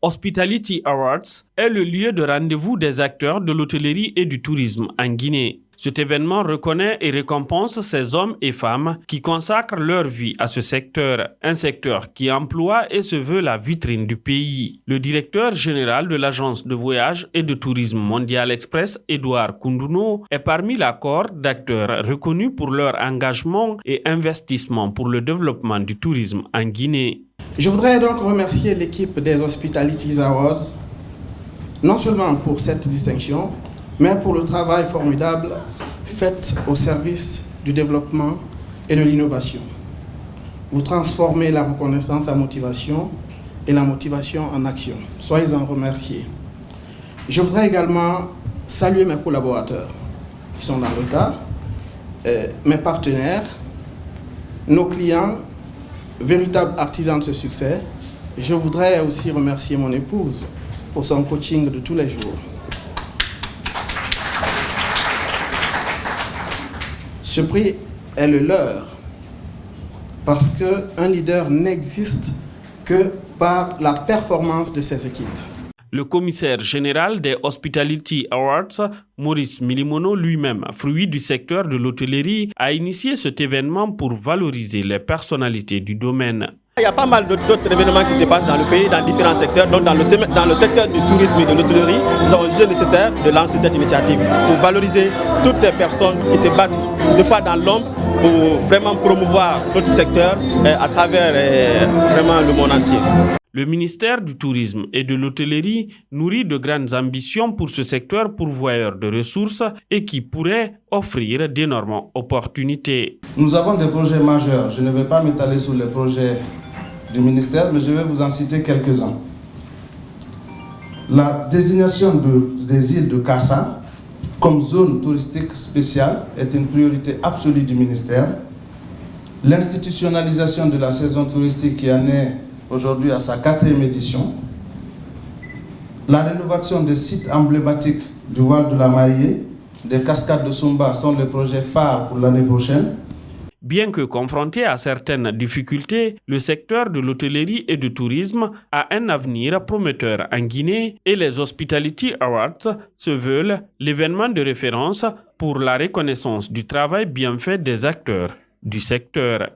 Hospitality Awards est le lieu de rendez-vous des acteurs de l'hôtellerie et du tourisme en Guinée. Cet événement reconnaît et récompense ces hommes et femmes qui consacrent leur vie à ce secteur, un secteur qui emploie et se veut la vitrine du pays. Le directeur général de l'agence de voyage et de tourisme Mondial Express, Edouard Koundouno, est parmi la cohorte d'acteurs reconnus pour leur engagement et investissement pour le développement du tourisme en Guinée. Je voudrais donc remercier l'équipe des Hospitalities Awards, non seulement pour cette distinction, mais pour le travail formidable fait au service du développement et de l'innovation. Vous transformez la reconnaissance en motivation et la motivation en action. Soyez-en remerciés. Je voudrais également saluer mes collaborateurs qui sont dans le tas, mes partenaires, nos clients, véritables artisans de ce succès. Je voudrais aussi remercier mon épouse pour son coaching de tous les jours. Ce prix est le leur parce qu'un leader n'existe que par la performance de ses équipes. Le commissaire général des Hospitality Awards, Maurice Milimono, lui-même fruit du secteur de l'hôtellerie, a initié cet événement pour valoriser les personnalités du domaine. Il y a pas mal d'autres événements qui se passent dans le pays, dans différents secteurs. Donc dans le secteur du tourisme et de l'hôtellerie, nous avons jugé nécessaire de lancer cette initiative pour valoriser toutes ces personnes qui se battent des fois dans l'ombre pour vraiment promouvoir notre secteur à travers vraiment le monde entier. Le ministère du Tourisme et de l'Hôtellerie nourrit de grandes ambitions pour ce secteur pourvoyeur de ressources et qui pourrait offrir d'énormes opportunités. Nous avons des projets majeurs. Je ne vais pas m'étaler sur les projets du ministère, mais je vais vous en citer quelques-uns. La désignation des îles de Kassa comme zone touristique spéciale est une priorité absolue du ministère. L'institutionnalisation de la saison touristique qui en est aujourd'hui à sa 4e édition. La rénovation des sites emblématiques du voile de la Mariée, des cascades de Sumba sont les projets phares pour l'année prochaine. Bien que confronté à certaines difficultés, le secteur de l'hôtellerie et du tourisme a un avenir prometteur en Guinée et les Hospitality Awards se veulent l'événement de référence pour la reconnaissance du travail bien fait des acteurs du secteur.